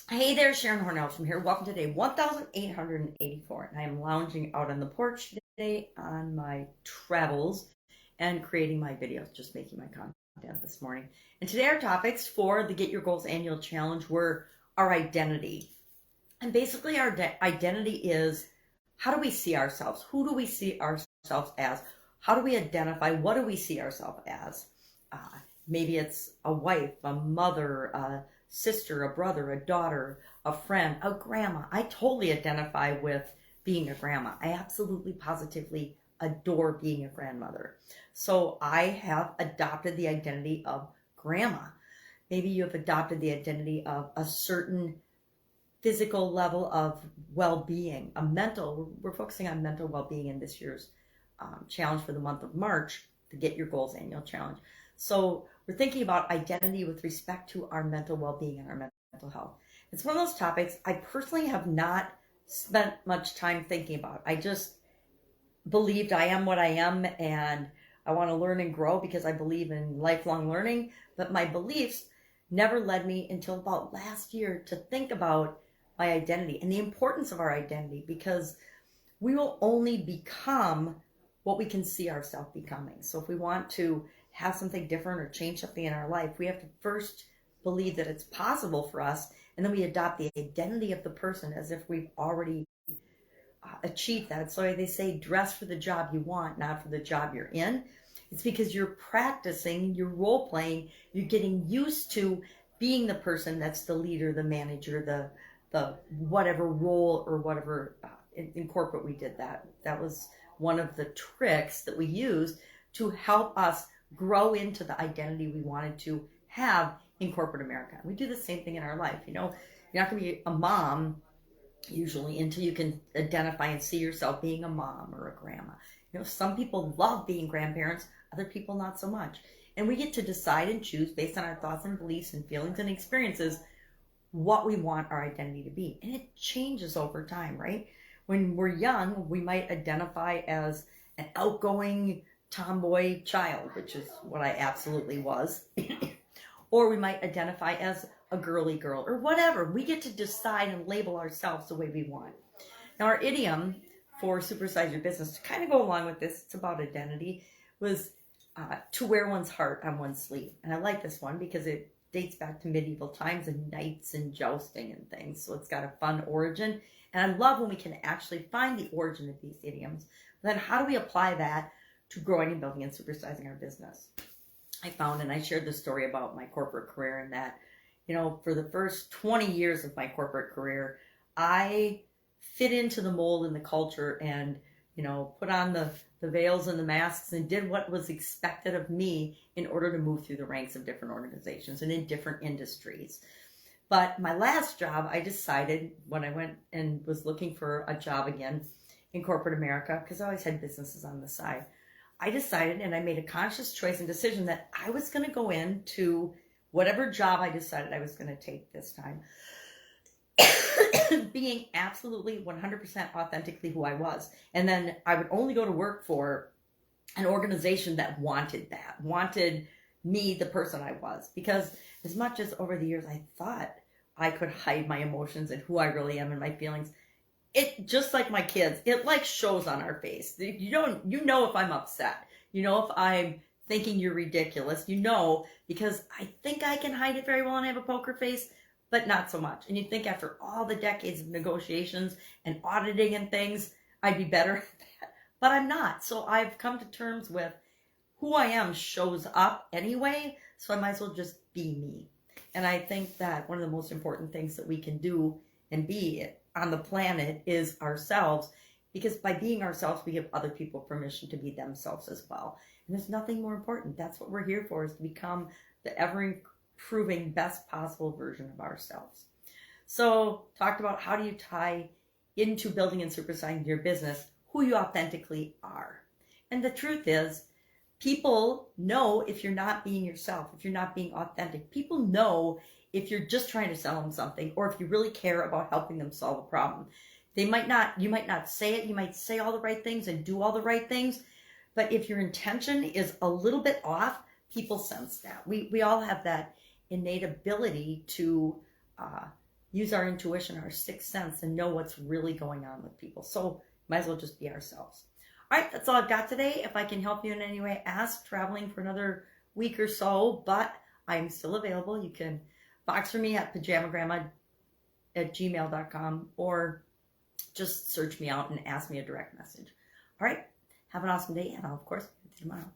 Hey there, Sharon Horne-Ellstrom here. Welcome to day 1884. And I am lounging out on the porch today on my travels and creating my videos, just making my content this morning. And today our topics for the Get Your Goals Annual Challenge were our identity. And basically our identity is, how do we see ourselves? Who do we see ourselves as? How do we identify? What do we see ourselves as? Uh, Maybe it's a wife, a mother, a sister, a brother, a daughter, a friend, a grandma. I totally identify with being a grandma. I absolutely positively adore being a grandmother. So I have adopted the identity of grandma. Maybe you have adopted the identity of a certain physical level of well-being, we're focusing on mental well-being in this year's challenge for the month of March, the Get Your Goals Annual Challenge. So we're thinking about identity with respect to our mental well-being and our mental health. It's one of those topics I personally have not spent much time thinking about. I just believed I am what I am, and I want to learn and grow because I believe in lifelong learning. But my beliefs never led me until about last year to think about my identity and the importance of our identity, because we will only become what we can see ourselves becoming. So if we want to have something different or change something in our life, we have to first believe that it's possible for us, and then we adopt the identity of the person as if we've already achieved that. So they say, dress for the job you want, not for the job you're in. It's because you're practicing, you're role playing, you're getting used to being the person that's the leader, the manager, the whatever role or whatever. In corporate, we did that. That was one of the tricks that we used to help us grow into the identity we wanted to have in corporate America. We do the same thing in our life. You're not going to be a mom usually until you can identify and see yourself being a mom or a grandma. Some people love being grandparents, other people not so much. And we get to decide and choose based on our thoughts and beliefs and feelings and experiences what we want our identity to be. And it changes over time, right? When we're young, we might identify as an outgoing tomboy child, which is what I absolutely was. Or we might identify as a girly girl or whatever. We get to decide and label ourselves the way we want. Now, our idiom for Supersize Your Business, to kind of go along with this, it's about identity, was to wear one's heart on one's sleeve. And I like this one because it dates back to medieval times and knights and jousting and things. So it's got a fun origin. And I love when we can actually find the origin of these idioms. Then how do we apply that to growing and building and supersizing our business? I found, and I shared the story about my corporate career, and that, for the first 20 years of my corporate career, I fit into the mold and the culture and, put on the veils and the masks and did what was expected of me in order to move through the ranks of different organizations and in different industries. But my last job, I decided when I went and was looking for a job again in corporate America, because I always had businesses on the side, I decided and I made a conscious choice and decision that I was going to go into whatever job I decided I was going to take this time, being absolutely 100% authentically who I was. And then I would only go to work for an organization that wanted me, the person I was. Because as much as over the years I thought I could hide my emotions and who I really am and my feelings, it, just like my kids, it like shows on our face. You know if I'm upset, if I'm thinking you're ridiculous, because I think I can hide it very well and have a poker face, but not so much. And you think after all the decades of negotiations and auditing and things, I'd be better at that, but I'm not. So I've come to terms with who I am shows up anyway, so I might as well just be me. And I think that one of the most important things that we can do and be on the planet is ourselves, because by being ourselves, we give other people permission to be themselves as well. And there's nothing more important. That's what we're here for, is to become the ever-improving, best possible version of ourselves. So talked about how do you tie into building and supersizing your business who you authentically are. And the truth is, people know if you're not being yourself, if you're not being authentic. People know if you're just trying to sell them something, or if you really care about helping them solve a problem. You might not say it, you might say all the right things and do all the right things, but if your intention is a little bit off, people sense that. We all have that innate ability to use our intuition, our sixth sense, and know what's really going on with people. So might as well just be ourselves. All right, that's all I've got today. If I can help you in any way, ask. Traveling for another week or so, but I'm still available. You can box for me at pajamagrandma@gmail.com or just search me out and ask me a direct message. All right, have an awesome day, and I'll, of course, see you tomorrow.